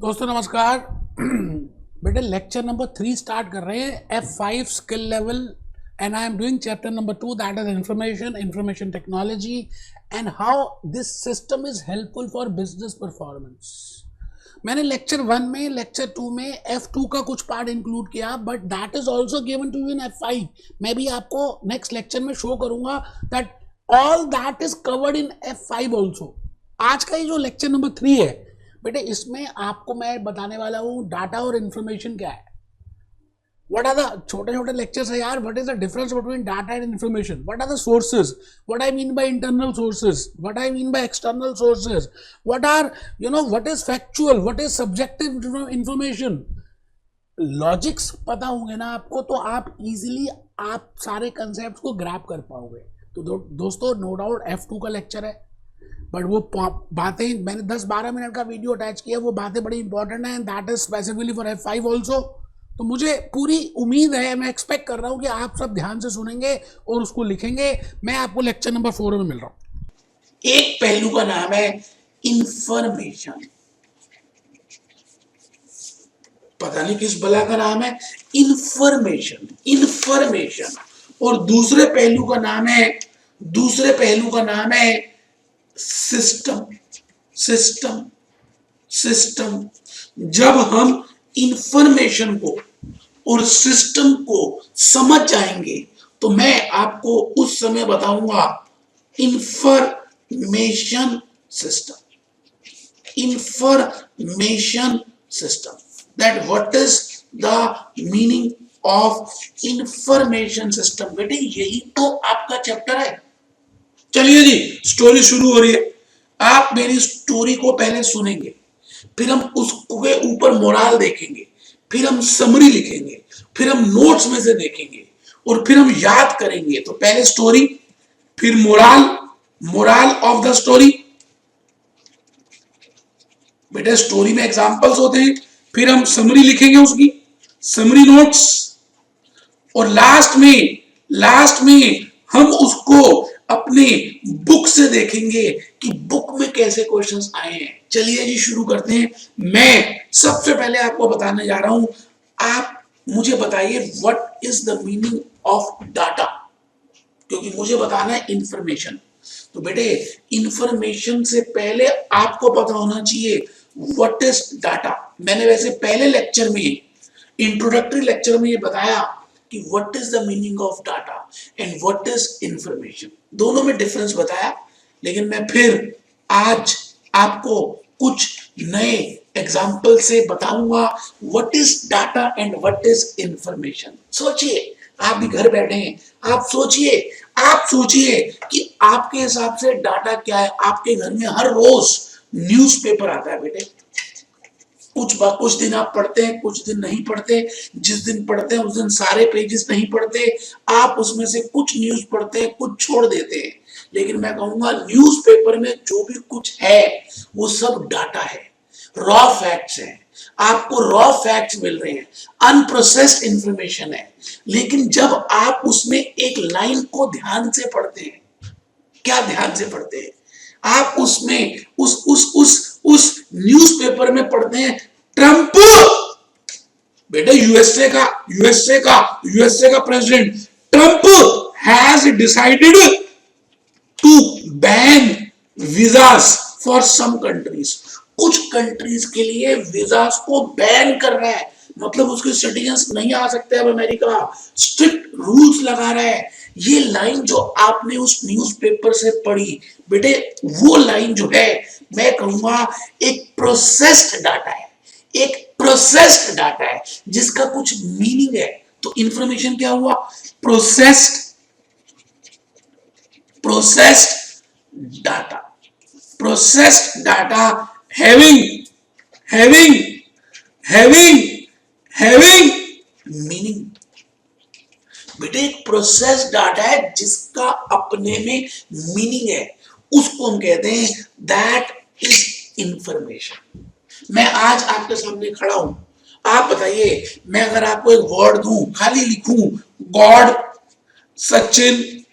दोस्तों नमस्कार। बेटे लेक्चर नंबर 3 स्टार्ट कर रहे हैं, F5 skill level, and I am doing chapter number 2 that is information technology and how this system is helpful for business performance. मैंने lecture 1 में, lecture 2 में F2 का कुछ पार्ट इंक्लूड किया, but that is also given to you in F5। मैं भी आपको next lecture में शो करूंगा that all that is covered in F5 also. आज का ये जो लेक्चर नंबर 3 है बेटे, इसमें आपको मैं बताने वाला हूं डाटा और इंफॉर्मेशन क्या है। व्हाट आर द छोटे छोटे लेक्चर्स है यार। What is the difference between data and information, what are the sources, what I mean by internal sources, what I mean by external sources, what are what is factual, what is subjective information. Logics पता होंगे ना आपको, तो आप easily आप सारे concept को grab कर पाओगे। तो दोस्तों नो डाउट F2 का लेक्चर है, बट वो बातें मैंने 10-12 मिनट का वीडियो अटैच किया, वो बातें बड़ी इंपॉर्टेंट हैं, that is specifically for F5 also. तो मुझे पूरी उम्मीद है, मैं एक्सपेक्ट कर रहा हूं कि आप सब ध्यान से सुनेंगे और उसको लिखेंगे। मैं आपको लेक्चर नंबर 4 में मिल रहा हूं। एक पहलू का नाम है इंफॉर्मेशन, पता नहीं किस बला का नाम है इंफॉर्मेशन, और दूसरे पहलू का नाम है सिस्टम। जब हम इंफॉर्मेशन को और सिस्टम को समझ जाएंगे तो मैं आपको उस समय बताऊंगा information system, that what is the meaning of information system. बेटे यही तो आपका चैप्टर है। चलिए जी, स्टोरी शुरू हो रही है। आप मेरी स्टोरी को पहले सुनेंगे, फिर हम उसके ऊपर मोरल देखेंगे, फिर हम समरी लिखेंगे, फिर हम नोट्स में से देखेंगे और फिर हम याद करेंगे। तो पहले स्टोरी, फिर मोरल ऑफ द स्टोरी। बेटा स्टोरी में एग्जांपल्स होते हैं, फिर हम समरी लिखेंगे, उसकी समरी नोट्स, और लास्ट में हम उसको अपने बुक से देखेंगे कि बुक में कैसे क्वेश्चंस आए हैं। चलिए जी शुरू करते हैं। मैं सबसे पहले आपको बताने जा रहा हूं, आप मुझे बताइए what is the meaning of data, क्योंकि मुझे बताना है इंफॉर्मेशन। तो बेटे इंफॉर्मेशन से पहले आपको पता होना चाहिए व्हाट इज डाटा। मैंने वैसे पहले लेक्चर में, इंट्रोडक्टरी लेक्चर में ये बताया कि what is the meaning of data and what is information, दोनों में डिफरेंस बताया। लेकिन मैं फिर आज आपको कुछ नए एग्जाम्पल से बताऊंगा what is data and what is information. सोचिए, आप भी घर बैठे हैं, आप सोचिए कि आपके हिसाब से डाटा क्या है। आपके घर में हर रोज न्यूज़पेपर आता है बेटे, कुछ दिन आप पढ़ते हैं, कुछ दिन नहीं पढ़ते। जिस दिन पढ़ते हैं उस दिन सारे पेजेस नहीं पढ़ते, आप उसमें से कुछ न्यूज पढ़ते हैं, कुछ छोड़ देते हैं। लेकिन मैं कहूंगा न्यूज़पेपर में जो भी कुछ है वो सब डाटा है, रॉ फैक्ट्स हैं। आपको रॉ फैक्ट्स मिल रहे हैं, अनप्रोसेस्ड इंफॉर्मेशन है। लेकिन जब आप उसमें एक लाइन को ध्यान से पढ़ते हैं, क्या ध्यान से पढ़ते हैं आप, उसमें उस न्यूज़पेपर में पढ़ते हैं ट्रंप, बेटा यूएसए का president Trump has decided to ban visas for some countries. कुछ कंट्रीज के लिए वीजास को बैन कर रहा है, मतलब उसके सिटीजन्स नहीं आ सकते अब अमेरिका, स्ट्रिक्ट रूल्स लगा रहा है। ये लाइन जो आपने उस न्यूज़पेपर से पढ़ी बेटे, वो लाइन जो है मैं कहूंगा एक प्रोसेस्ड डाटा है, जिसका कुछ मीनिंग है। तो इंफॉर्मेशन क्या हुआ? Processed data having meaning. बेटे एक प्रोसेस डाटा है जिसका अपने में मीनिंग है, उसको हम कहते हैं दैट इज इंफॉर्मेशन। मैं आज आपके सामने खड़ा हूं, आप बताइए, मैं अगर आपको एक वर्ड दूं, खाली लिखूं गॉड, सचिन,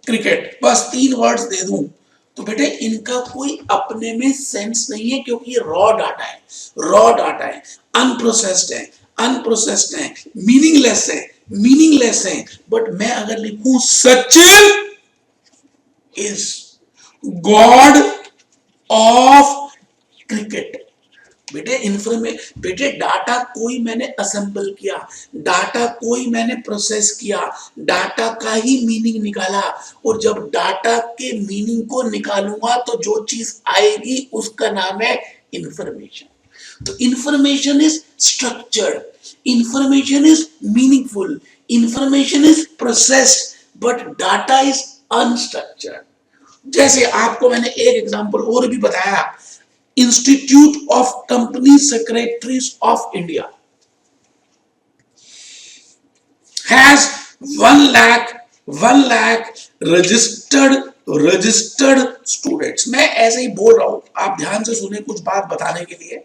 क्रिकेट, बस 3 वर्ड्स दे दूं, तो बेटे इनका कोई अपने में सेंस नहीं है, क्योंकि ये रॉ डाटा है, रॉ डाटा है, अनप्रोसेस्ड है, अनप्रोसेस्ड है, मीनिंगलेस है, मीनिंगलेस है। बट मैं अगर लिखूं Sachin is God of cricket, बेटे डाटा कोई मैंने असेंबल किया, डाटा कोई मैंने प्रोसेस किया, डाटा का ही मीनिंग निकाला, और जब डाटा के मीनिंग को निकालूंगा तो जो चीज आएगी उसका नाम है इंफॉर्मेशन। तो information is structured, information is meaningful, information is processed, but data is unstructured. जैसे आपको मैंने एक एग्जांपल और भी बताया, Institute of Company Secretaries of India has 1 lakh registered students। मैं ऐसे ही बोल रहा हूं, आप ध्यान से सुने कुछ बात बताने के लिए।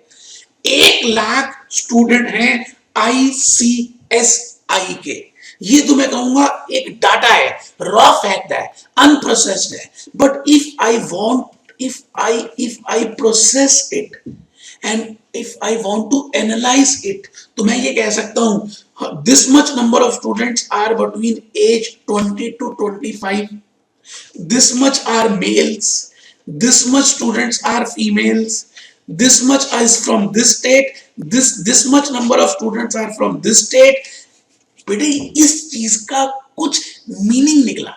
1 लाख स्टूडेंट हैं ICSI के। ये तो मैं कहूंगा एक डाटा है, रॉ फैक्ट है, अनप्रोसेस्ड है। But if I process it and if I want to analyze it, तो मैं ये कह सकता हूं this much number of students are between age 20 to 25, this much are males, this much students are females, this much is from this state, this much number of students are from this state। बेटे इस चीज का कुछ meaning निकला,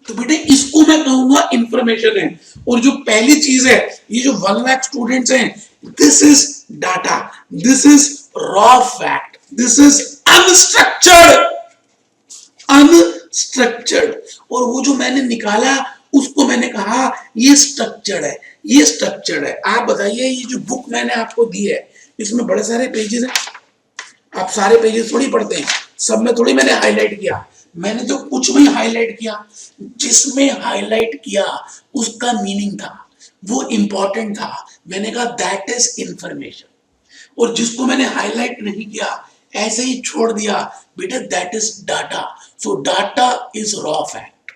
तो बेटे इसको मैं कहूंगा इंफॉर्मेशन है। और जो पहली चीज है, ये जो 1 लाख स्टूडेंट्स हैं, this is data, this is raw fact, this is unstructured. और वो जो मैंने निकाला उसको मैंने कहा ये स्ट्रक्चर्ड है, ये स्ट्रक्चर्ड है। आप बताइए, ये जो बुक मैंने आपको दी है इसमें बड़े सारे पेजेस हैं, आप सारे पेजेस थोड़ी पढ़ते हैं, सब में थोड़ी मैंने हाईलाइट किया। मैंने जो कुछ भी हाईलाइट किया, जिसमें हाईलाइट किया उसका मीनिंग था, वो इंपॉर्टेंट था, मैंने कहा दैट इज इंफॉर्मेशन। और जिसको मैंने हाईलाइट नहीं किया, ऐसे ही छोड़ दिया, बेटा that is data. So data is raw fact,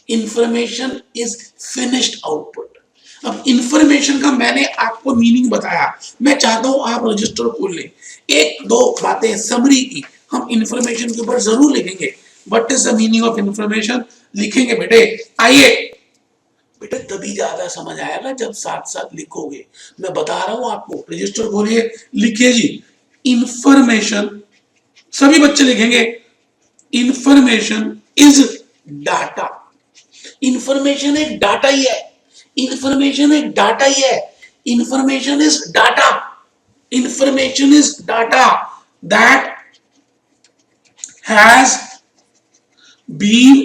information is finished output. अब इंफॉर्मेशन का मैंने आपको मीनिंग बताया, मैं चाहता हूं आप रजिस्टर खोल लें, एक दो बातें समरी की हम इंफॉर्मेशन के ऊपर जरूर लिखेंगे। What is the meaning of information लिखेंगे बेटे। आइए बेटे, तभी ज्यादा समझ आएगा जब साथ साथ लिखोगे। मैं बता रहा हूं आपको, रजिस्टर खोलिए, लिखिए जी इंफॉर्मेशन, सभी बच्चे लिखेंगे इंफॉर्मेशन इज डाटा। इंफॉर्मेशन एक डाटा ही है, इंफॉर्मेशन एक डाटा ही है, information is data, information is data that has been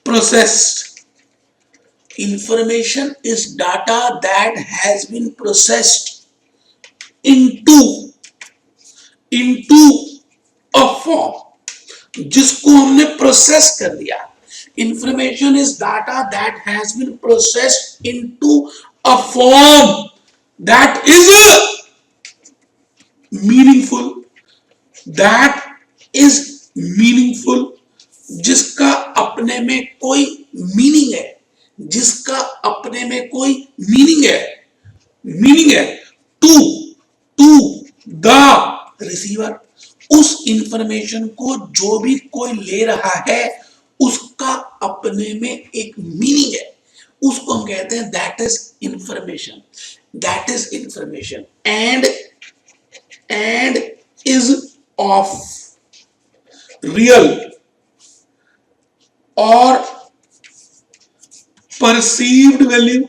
processed। Information is data that has been processed into a form, जिसको हमने प्रोसेस कर दिया। Information is data that has been processed into a form that is meaningful, that is meaningful, जिसका अपने में कोई meaning है, जिसका अपने में कोई मीनिंग है टू द रिसीवर। उस इंफॉर्मेशन को जो भी कोई ले रहा है उसका अपने में एक मीनिंग है, उसको हम कहते हैं that is information, that is information. And is of real or perceived value,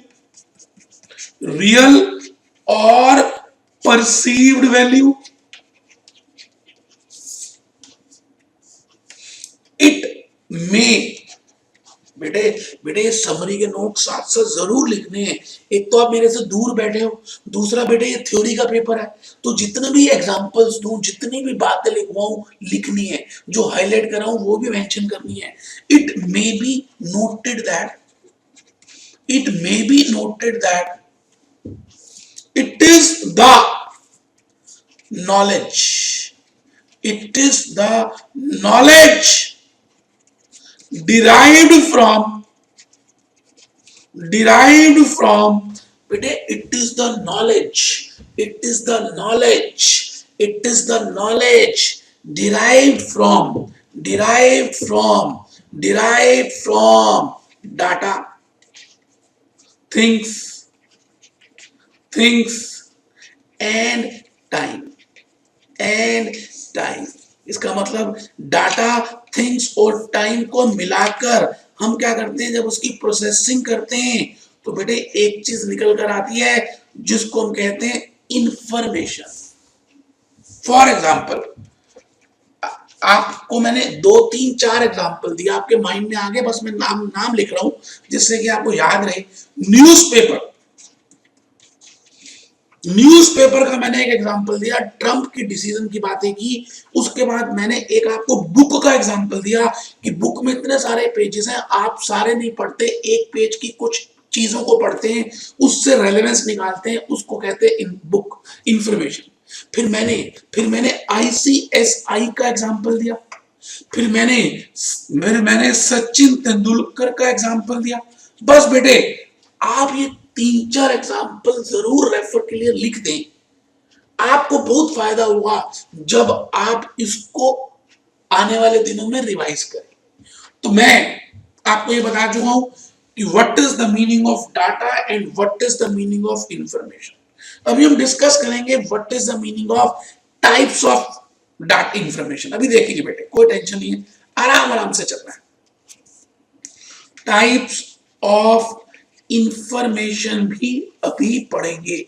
real or perceived value, it may। बेटे समरी के नोट साथ साथ जरूर लिखने हैं। एक तो आप मेरे से दूर बैठे हो, दूसरा बेटे ये थ्योरी का पेपर है, तो जितने भी एग्जांपल्स दूं, जितनी भी बातें लिखवाऊं, लिखनी है, जो हाईलाइट कर रहा हूं वो भी मेंशन करनी है। It may be noted that it is the knowledge derived from derived from, बेटे it is the knowledge, it is the knowledge, it is the knowledge derived from, derived from, derived from data, things, things and time, and time. इसका मतलब data, things और time को मिलाकर हम क्या करते हैं, जब उसकी प्रोसेसिंग करते हैं तो बेटे एक चीज निकल कर आती है जिसको हम कहते हैं इंफॉर्मेशन। फॉर एग्जाम्पल, आपको मैंने 2 3 4 एग्जाम्पल दिया, आपके माइंड में आ गए, बस मैं नाम नाम लिख रहा हूं जिससे कि आपको याद रहे। न्यूज़पेपर, न्यूज़पेपर का मैंने एक एग्जांपल दिया, ट्रंप की डिसीजन की बातें की, उसके बाद मैंने एक आपको बुक का एग्जांपल दिया कि बुक में इतने सारे पेजेस हैं, आप सारे नहीं पढ़ते, एक पेज की कुछ चीजों को पढ़ते हैं, उससे रेलेवेंस निकालते हैं, उसको कहते हैं बुक, इंफॉर्मेशन। फिर मैंने आईसीएसआई का एग्जांपल दिया, फिर मैंने सचिन तेंदुलकर का एग्जांपल दिया। बस बेटे आप ये 3 4 एग्जाम्पल जरूर रेफर के लिए लिख दें, आपको बहुत फायदा होगा जब आप इसको आने वाले दिनों में रिवाइज करें। तो मैं आपको ये बता चुका हूं कि what is the meaning of data and what is the meaning of information. अभी हम डिस्कस करेंगे what is the meaning of types of data information. अभी देखेंगे बेटे, कोई टेंशन नहीं है, आराम आराम से चल रहा है। टाइप्स ऑफ इंफॉर्मेशन भी अभी पढ़ेंगे।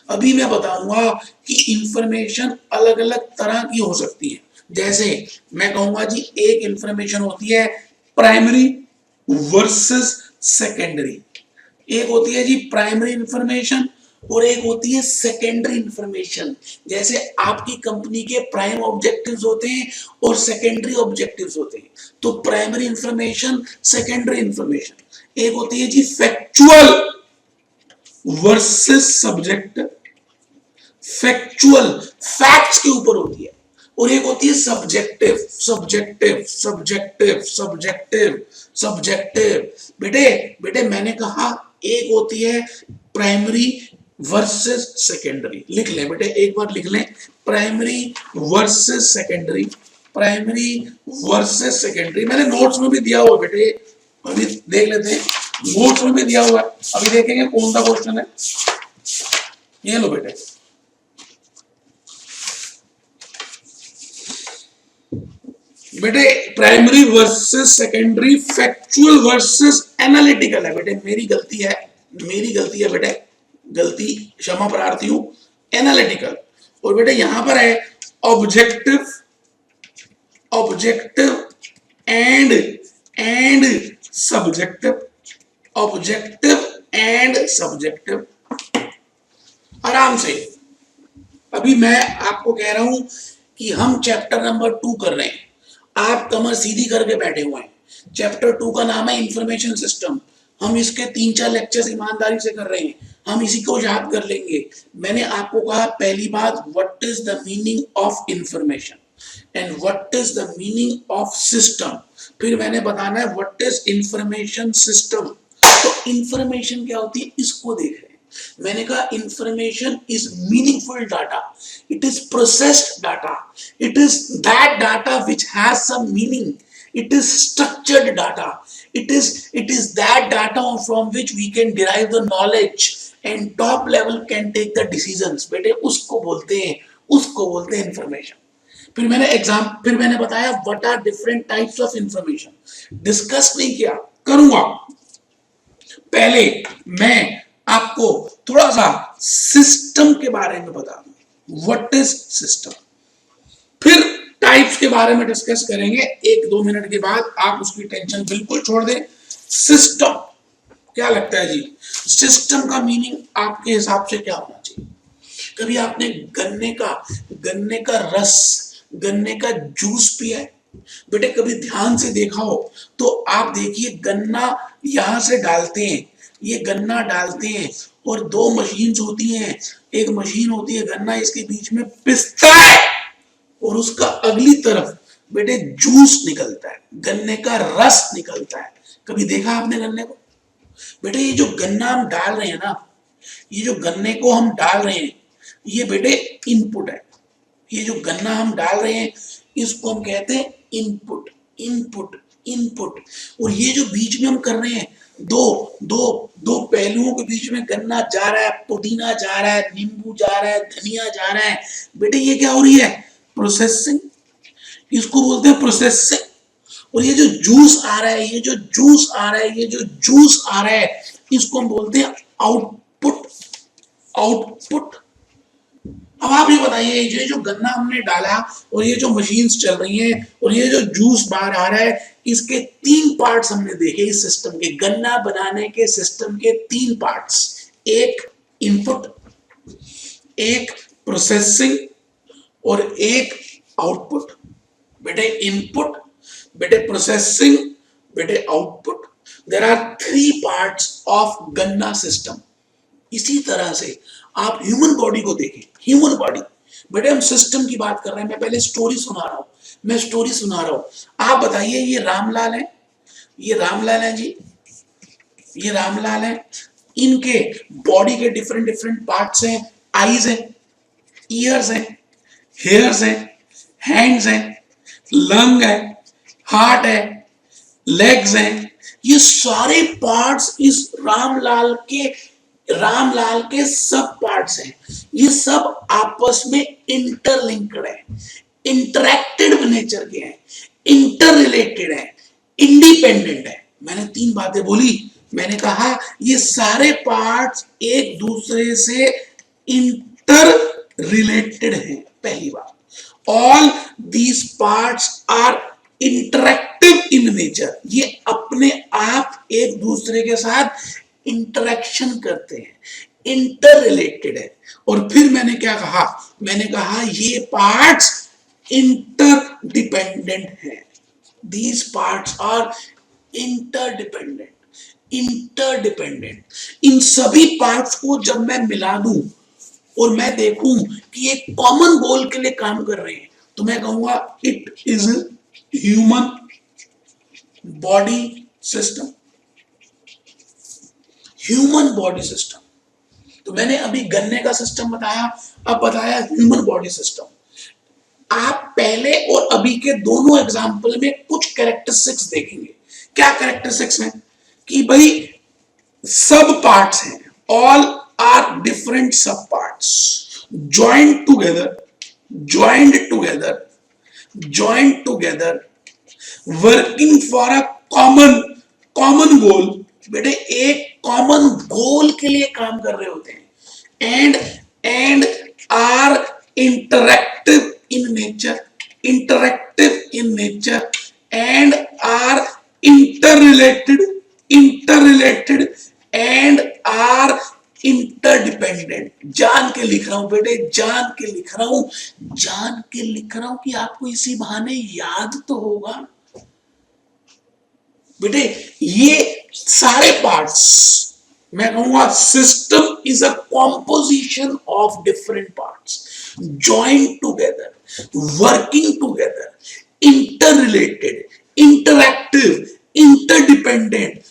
अभी मैं बताऊंगा कि इंफॉर्मेशन अलग अलग तरह की हो सकती है। जैसे मैं कहूंगा जी एक इंफॉर्मेशन होती है प्राइमरी वर्सेस सेकेंडरी, एक होती है जी प्राइमरी इंफॉर्मेशन और एक होती है सेकेंडरी इंफॉर्मेशन। जैसे आपकी कंपनी के प्राइम ऑब्जेक्टिव्स होते हैं और सेकेंडरी ऑब्जेक्टिव्स होते हैं। तो प्राइमरी इंफॉर्मेशन, सेकेंडरी इंफॉर्मेशन, एक होती है जी factual versus subjective, factual facts के ऊपर होती है, और एक होती है subjective, subjective subjective subjective subjective. बेटे बेटे मैंने कहा एक होती है प्राइमरी वर्सेस सेकेंडरी, लिख लें बेटे, एक बार लिख लें, primary versus secondary, primary versus secondary. मैंने नोट्स में भी दिया हुआ बेटे, अभी देख लेते हैं, नोट्स में भी दिया हुआ है, अभी देखेंगे कौन सा क्वेश्चन है। ये लो बेटे, बेटे primary versus secondary, factual versus analytical है। बेटे मेरी गलती है, मेरी गलती है बेटे, गलती क्षमा प्रार्थी हूं, एनालिटिकल। और बेटे यहां पर है objective, objective and subjective, objective and subjective. आराम से, अभी मैं आपको कह रहा हूं कि हम चैप्टर नंबर 2 कर रहे हैं, आप कमर सीधी करके बैठे हुए हैं। चैप्टर 2 का नाम है इंफॉर्मेशन सिस्टम। हम इसके 3 4 लेक्चर्स ईमानदारी से कर रहे हैं, हम इसी को याद कर लेंगे। मैंने आपको कहा पहली बात, what is the meaning of information and what is the meaning of system. फिर मैंने बताना है व्हाट इज इंफॉर्मेशन सिस्टम। तो इंफॉर्मेशन क्या होती है, इसको देख रहे हैं। मैंने कहा information is meaningful data, it is processed data, it is that data which has some meaning, it is structured data, it is that data from which we can derive the knowledge and top level can take the decisions। बेटे उसको बोलते हैं information. फिर मैंने बताया what are different types of information, discuss नहीं किया, करूंगा। पहले मैं आपको थोड़ा सा सिस्टम के बारे में बता दूं, व्हाट इज सिस्टम, फिर टाइप्स के बारे में डिस्कस करेंगे 1-2 मिनट के बाद। आप उसकी टेंशन बिल्कुल छोड़ दें। सिस्टम क्या लगता है जी, सिस्टम का मीनिंग आपके हिसाब से क्या होना चाहिए? कभी आपने गन्ने का रस, गन्ने का जूस पिया है? बेटे कभी ध्यान से देखा हो तो आप देखिए, गन्ना यहां से डालते हैं, ये गन्ना डालते हैं और 2 मशीन होती हैं। एक मशीन होती है गन्ना इसके बीच में पिसता है और उसका अगली तरफ बेटे जूस निकलता है, गन्ने का रस निकलता है। कभी देखा आपने गन्ने को? बेटे ये जो गन्ना हम डाल रहे हैं ना, ये जो गन्ने को हम डाल रहे हैं, ये बेटे इनपुट है। ये जो गन्ना हम डाल रहे हैं इसको हम कहते हैं इनपुट, इनपुट, इनपुट। और ये जो बीच में हम कर रहे हैं, दो दो दो पहलुओं के बीच में गन्ना जा रहा है, पुदीना जा रहा है, नींबू जा रहा है, धनिया जा रहा है, बेटे ये क्या हो रही है? प्रोसेसिंग। इसको बोलते हैं प्रोसेसिंग। और ये जो जूस आ रहा है, ये जो जूस आ रहा है, ये जो जूस आ रहा है, इसको हम बोलते हैं आउटपुट, आउटपुट। अब आप ये बताइए, ये जो गन्ना हमने डाला और ये जो मशीन्स चल रही हैं और ये जो जूस बाहर आ रहा है, इसके 3 पार्ट्स हमने देखे इस सिस्टम के, गन्ना बनाने के सिस्टम के 3 पार्ट्स। एक इनपुट, एक प्रोसेसिंग और एक आउटपुट। बेटे इनपुट, बेटे प्रोसेसिंग, बेटे output. There are 3 parts of गन्ना सिस्टम। इसी तरह से आप ह्यूमन बॉडी को देखें, ह्यूमन बॉडी। बेटे हम सिस्टम की बात कर रहे हैं, मैं पहले स्टोरी सुना रहा हूं, मैं स्टोरी सुना रहा हूं। आप बताइए, ये रामलाल है, ये रामलाल है जी, ये रामलाल है। इनके बॉडी के डिफरेंट डिफरेंट पार्ट्स हैं। आईज है, ईयर्स है, हेयर्स है, हैंड्स है, लंग है, हार्ट है, लेग्स हैं। ये सारे पार्ट्स इस रामलाल के सब पार्ट्स हैं। ये सब आपस में इंटरलिंक्ड है, इंटरेक्टेड नेचर के हैं, इंटर रिलेटेड है, इंडिपेंडेंट है। मैंने 3 बातें बोली। मैंने कहा ये सारे पार्ट्स एक दूसरे से इंटर रिलेटेड हैं। पहली बात, all these parts are interactive in nature. ये अपने आप एक दूसरे के साथ इंटरेक्शन करते हैं, इंटर रिलेटेड है। और फिर मैंने क्या कहा? मैंने कहा ये पार्ट्स इंटर डिपेंडेंट है। These parts are interdependent, interdependent. इन सभी पार्ट्स को जब मैं मिला दूं और मैं देखूं कि एक कॉमन गोल के लिए काम कर रहे हैं, तो मैं कहूंगा it is human body system, human body system. तो मैंने अभी गन्ने का सिस्टम बताया, अब बताया ह्यूमन बॉडी सिस्टम। आप पहले और अभी के दोनों एग्जाम्पल में कुछ कैरेक्टरिस्टिक्स देखेंगे। क्या कैरेक्टरिस्टिक्स हैं? कि भाई सब पार्ट्स हैं, ऑल आर डिफरेंट सब parts, joint together, joint together, joint together, working for a common goal. बेटे एक कॉमन गोल के लिए काम कर रहे होते हैं। And are interactive in nature, interactive in nature, and are interrelated, interrelated, and are interdependent. जान के लिख रहा हूं बेटे, जान के लिख रहा हूं, जान के लिख रहा हूं कि आपको इसी बहाने याद तो होगा। बेटे ये सारे पार्ट्स, मैं कहूंगा system is a composition of different parts, joint together, working together, interrelated, interactive, interdependent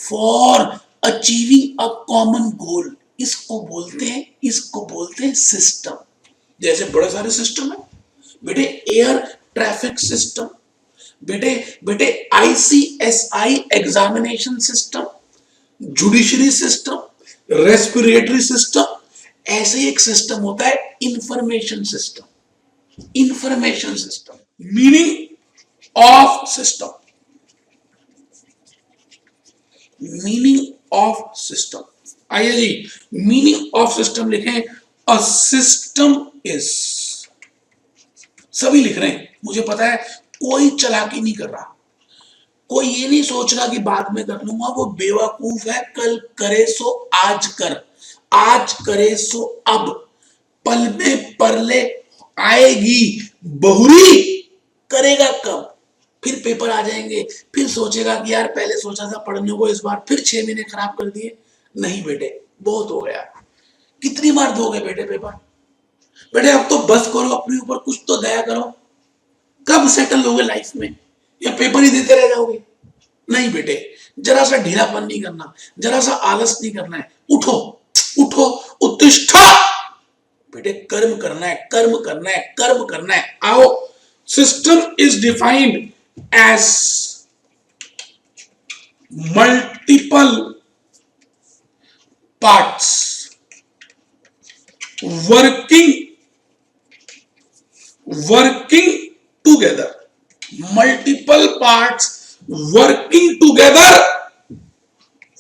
for achieving a common goal. इसको बोलते हैं सिस्टम। जैसे बड़े सारे सिस्टम है बेटे, एयर ट्रैफिक सिस्टम, बेटे ICSI examination system, judiciary system, respiratory system. ऐसे एक सिस्टम होता है information system, information system. Meaning of system, meaning of system. आइए जी, मीनिंग ऑफ सिस्टम लिखें। अ सिस्टम इज, सभी लिख रहे हैं, मुझे पता है कोई चालाकी नहीं कर रहा, कोई ये नहीं सोच रहा कि बाद में कर लूंगा, वो बेवकूफ है। कल करे सो आज कर, आज करे सो अब, पल में परले आएगी बहुरी, करेगा कब? फिर पेपर आ जाएंगे, फिर सोचेगा कि यार पहले सोचा था पढ़ने को, इस बार फिर 6 महीने खराब कर दिए। नहीं बेटे, बहुत हो गया। कितनी बार दोगे बेटे पेपर? बेटे अब तो बस करो, अपने ऊपर कुछ तो दया करो। कब सेटल होगे लाइफ में? या पेपर ही देते रह जाओगे? नहीं बेटे, जरा सा ढीलापन नहीं करना, जरा सा आलस नहीं करना है, उठो उठो, उत्तिष्ठा, बेटे कर्म करना है, कर्म करना है, कर्म करना है, आओ। System is defined as multiple parts working together, multiple parts working together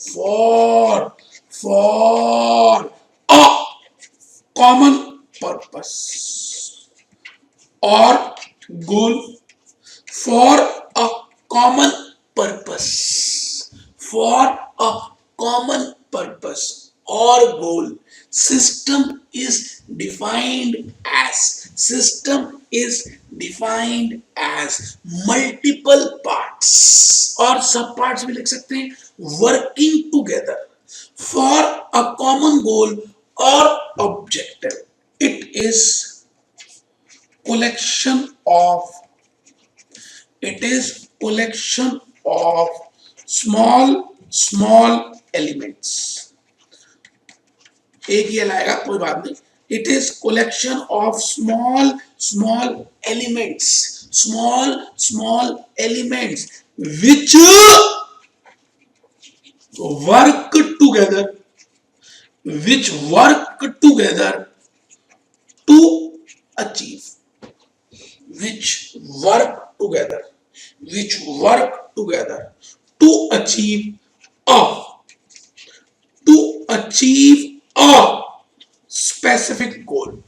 for a common purpose or goal, for a common purpose, for a common purpose or goal. System is defined as multiple parts, और सब parts भी लिख सकते हैं, working together for a common goal or objective. It is collection of small elements. एक ही लाएगा, कोई बात नहीं. It is collection of small elements which work together to achieve, a specific goal.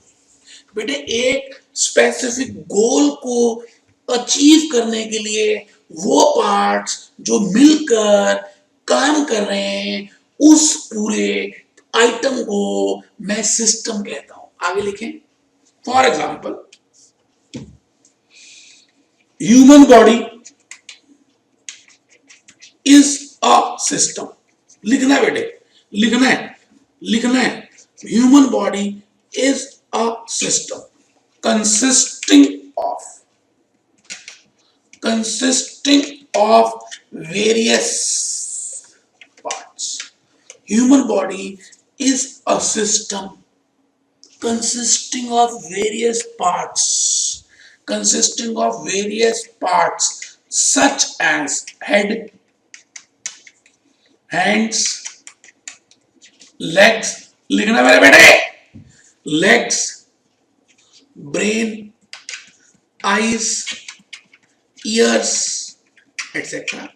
बेटे एक स्पेसिफिक गोल को अचीव करने के लिए वो पार्ट्स जो मिलकर काम कर रहे हैं, उस पूरे आइटम को मैं सिस्टम कहता हूं. आगे लिखें. For example, human body is a system. लिखना है बेटे, लिखना है. Human body is a system consisting of various parts. Human body is a system consisting of various parts such as head, hands, legs. लिखना मेरे बेटे. Legs, brain, eyes, years, etcetera.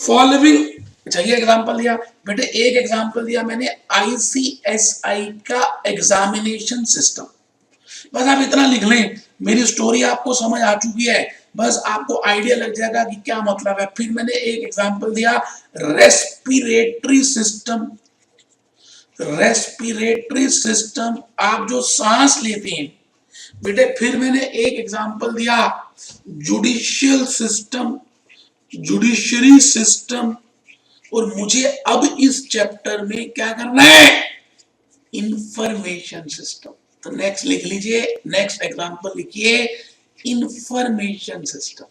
Following. अच्छा, ये एग्जांपल दिया बेटे, एक एग्जांपल दिया मैंने ICSI का एग्जामिनेशन सिस्टम. बस आप इतना लिख लें, मेरी स्टोरी आपको समझ आ चुकी है, बस आपको आइडिया लग जाएगा कि क्या मतलब है. फिर मैंने एक एग्जांपल दिया, रेस्पिरेटरी सिस्टम, आप जो सांस लेते हैं बेटे. फिर मैंने एक एग्जांपल दिया, जुडिशरी सिस्टम. और मुझे अब इस चैप्टर में क्या करना है, इंफॉर्मेशन सिस्टम. तो नेक्स्ट लिख लीजिए, नेक्स्ट एग्जांपल लिखिए, इंफॉर्मेशन सिस्टम.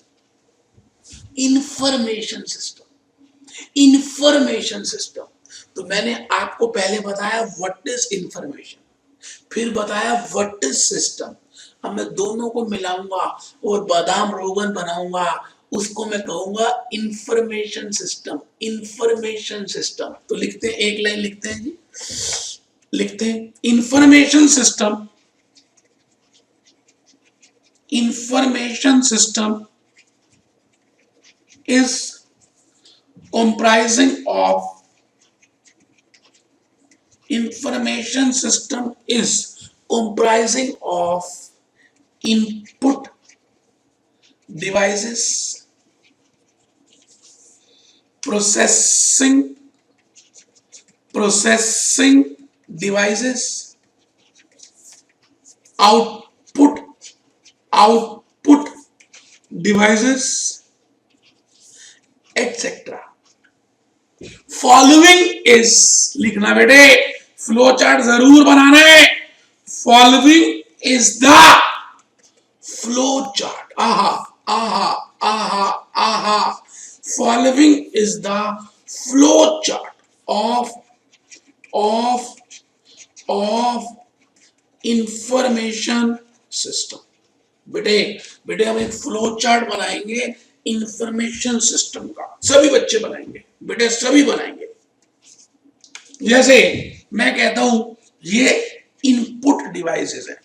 तो मैंने आपको पहले बताया व्हाट इज इंफॉर्मेशन, फिर बताया व्हाट इज सिस्टम. अब मैं दोनों को मिलाऊंगा और बादाम रोगन बनाऊंगा, उसको मैं कहूंगा इंफॉर्मेशन सिस्टम. तो लिखते हैं, एक लाइन लिखते हैं जी, लिखते हैं information system is comprising of input devices, processing devices, output devices, etc. Following is, लिखना बेटे, फ्लो चार्ट जरूर बनाना है. Following is the flow chart. aha, aha, aha. Following is the flow chart of of of information system. बेटे बेटे हम एक flow chart बनाएंगे information system का, सभी बच्चे बनाएंगे बेटे, सभी बनाएंगे। जैसे मैं कहता हूं ये इनपुट डिवाइसेस है,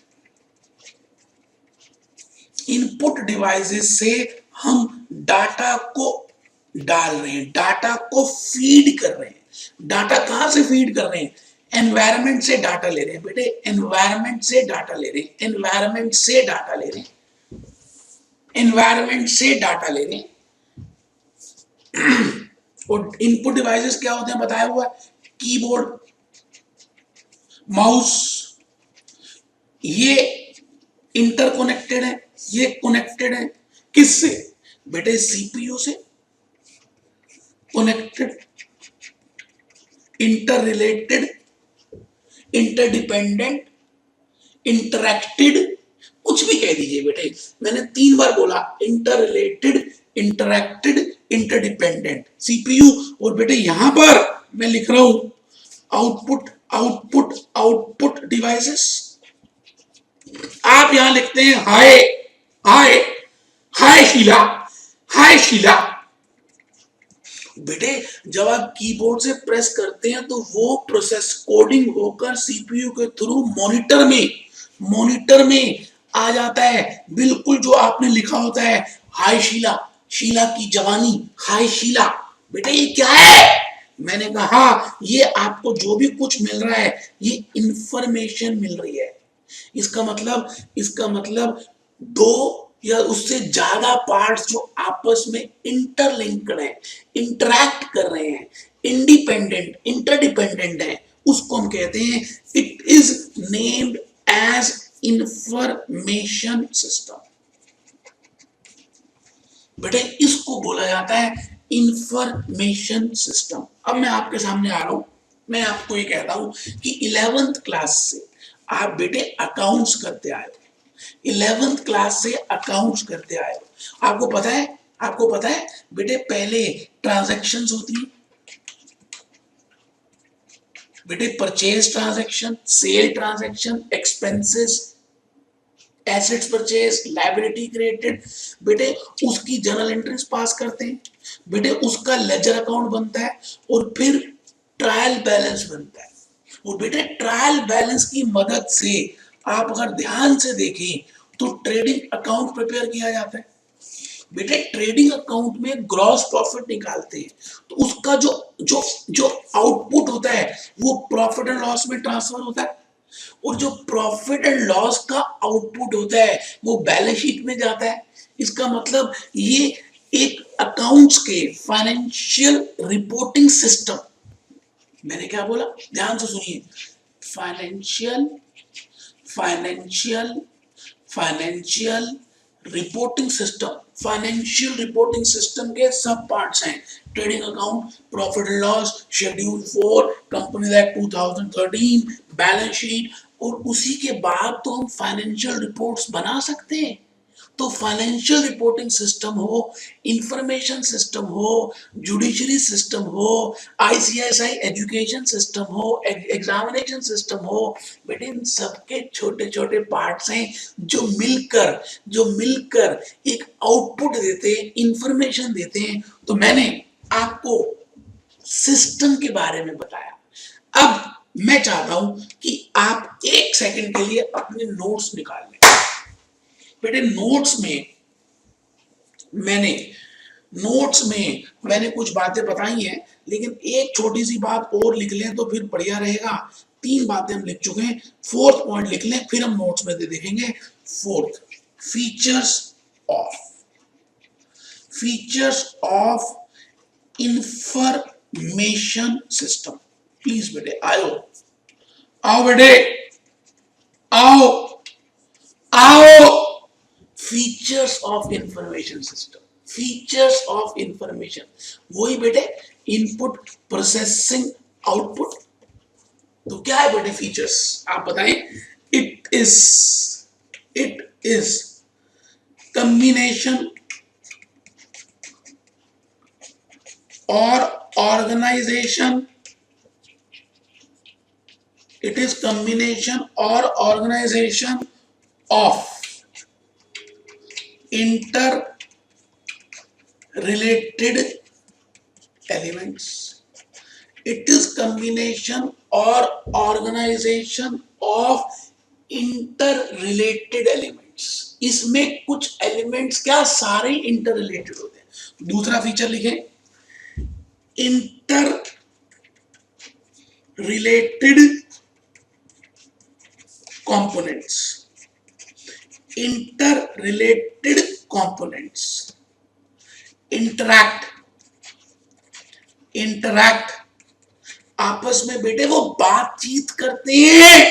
इनपुट डिवाइसेस से हम डाटा को डाल रहे हैं, डाटा को फीड कर रहे हैं। डाटा कहां से फीड कर रहे हैं? एनवायरनमेंट से डाटा ले रहे हैं बेटे, एनवायरनमेंट से डाटा ले रहे हैं, एनवायरनमेंट से डाटा ले रहे हैं, एनवायरनमेंट से डाटा ले रहे हैं। और इनपुट डिवाइसेस क्या होते हैं बताया हुआ? कीबोर्ड, माउस, ये इंटरकनेक्टेड है, ये कनेक्टेड है किससे बेटे? सीपीयू से connected, inter related, interdependent, interacted, कुछ भी कह दीजिए बेटे। मैंने 3 बार बोला inter related, interacted, interdependent, CPU. और बेटे यहां पर मैं लिख रहा हूं आउटपुट, आउटपुट, आउटपुट डिवाइसेस। आप यहां लिखते हैं हाय, हाय, हाय शीला, हाय शीला। बेटे जब आप कीबोर्ड से प्रेस करते हैं तो वो प्रोसेस कोडिंग होकर सीपीयू के थ्रू मॉनिटर में आ जाता है, बिल्कुल जो आपने लिखा होता है। हाय शीला, शीला की जवानी, हाय शीला। बेटे ये क्या है? मैंने कहा ये आपको जो भी कुछ मिल रहा है ये इंफॉर्मेशन मिल रही है। इसका मतलब 2 या उससे ज्यादा पार्ट्स जो आपस में इंटरलिंक्ड हैं, इंटरैक्ट कर रहे हैं, इंडिपेंडेंट, इंटरडिपेंडेंट है, उसको हम कहते हैं it is named as information system. बेटे इसको बोला जाता है इंफॉर्मेशन सिस्टम। अब मैं आपके सामने आ रहा हूं, मैं आपको ये कहता हूं कि 11th क्लास से आप बेटे अकाउंट्स करते आए हो, 11th क्लास से अकाउंट्स करते आए हो। आपको पता है बेटे पहले ट्रांजैक्शंस होती हैं बेटे, purchase transaction, sale transaction, expenses, assets purchase, liability created. बेटे उसकी जर्नल एंट्रीज पास करते हैं बेटे, उसका लेजर अकाउंट बनता है और फिर ट्रायल बैलेंस बनता है। और बेटे ट्रायल बैलेंस की मदद से आप अगर ध्यान से देखें तो ट्रेडिंग अकाउंट प्रिपेयर किया जाता है बेटे। ट्रेडिंग अकाउंट में ग्रॉस प्रॉफिट निकालते हैं तो उसका जो जो जो आउटपुट होता है वो प्रॉफिट एंड लॉस में ट्रांसफर होता है, और जो प्रॉफिट एंड लॉस का आउटपुट होता है वो बैलेंस शीट में जाता है। इसका मतलब ये एक अकाउंट्स के फाइनेंशियल रिपोर्टिंग सिस्टम, मैंने क्या बोला ध्यान से सुनिए, financial financial financial reporting system. Financial reporting system के सब पार्ट्स हैं, trading account, profit and loss, schedule 4, company act 2013, balance sheet. और उसी के बाद तो हम फाइनेंशियल रिपोर्ट्स बना सकते हैं। तो फाइनेंशियल रिपोर्टिंग सिस्टम हो, इंफॉर्मेशन सिस्टम हो, जुडिशरी सिस्टम हो, आईसीएसआई एजुकेशन सिस्टम हो, एग्जामिनेशन सिस्टम हो, बेटे इन सबके छोटे छोटे पार्ट्स हैं जो मिलकर एक आउटपुट देते हैं, इंफॉर्मेशन देते हैं। तो मैंने आपको सिस्टम के बारे में बताया। अब मैं चाहता हूं कि आप 1 सेकंड के लिए अपने नोट्स निकाल लें बेटे। नोट्स में मैंने कुछ बातें बताई हैं, लेकिन एक छोटी सी बात और लिख लें तो फिर बढ़िया रहेगा। 3 बातें हम लिख चुके हैं, 4th पॉइंट लिख लें फिर हम नोट्स में देखेंगे। 4th, features of information system. Please बेटे आओ बेटे, आओ। Features of information system, features of information, वही बेटे इनपुट, प्रोसेसिंग, आउटपुट। तो क्या है बेटे फीचर्स, आप बताएं। It is combination or organization, it is combination or organization of interrelated elements. It is combination or organization of interrelated elements. इसमें कुछ elements क्या सारे interrelated होते हैं. दूसरा फीचर लिखें, interrelated components. Interrelated components interact आपस में बेटे वो बातचीत करते हैं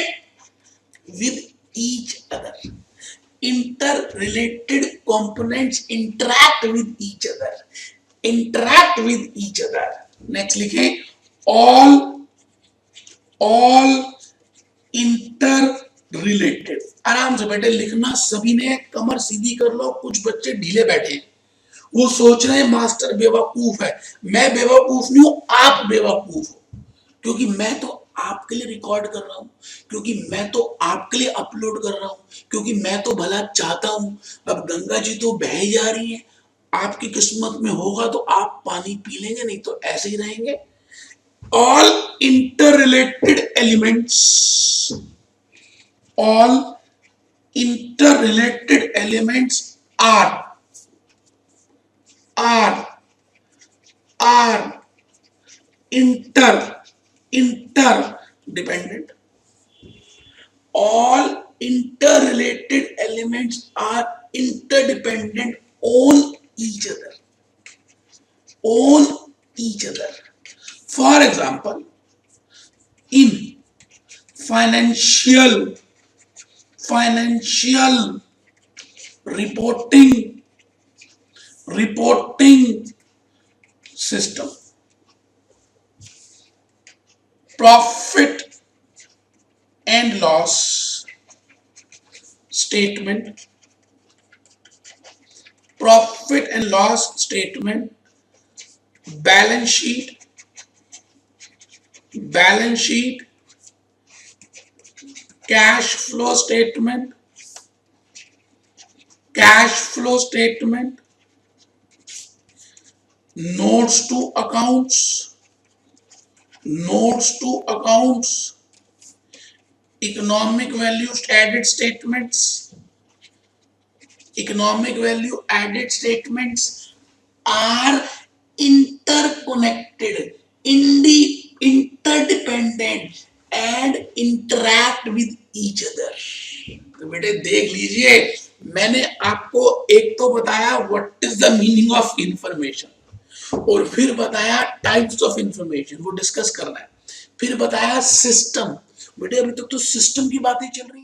with each other. Interrelated components interact with each other. Next लिखें, all interrelated. आराम से बेटे लिखना सभी ने, कमर सीधी कर लो. कुछ बच्चे ढीले बैठे हैं, वो सोच रहे हैं मास्टर बेवकूफ है. मैं बेवकूफ नहीं हूं, आप बेवकूफ हो, क्योंकि मैं तो आपके लिए रिकॉर्ड कर रहा हूं, क्योंकि मैं तो आपके लिए अपलोड कर रहा हूं, क्योंकि मैं तो भला चाहता हूं. अब गंगा जी तो बह ही जा रही है, आपकी किस्मत में होगा तो आप पानी पी लेंगे, नहीं तो ऐसे ही रहेंगे. All interrelated elements are interdependent. All interrelated elements are interdependent on each other. For example, in financial reporting system, profit and loss statement, balance sheet, cash flow statement, notes to accounts, economic value added statements are interconnected, interdependent and interact with each other. तो बेटे देख लीजिए, मैंने आपको एक तो बताया what is the meaning of information, और फिर बताया टाइप्स ऑफ इंफॉर्मेशन, वो डिस्कस करना है. फिर बताया सिस्टम. बेटे अभी तक तो सिस्टम की बातें चल रही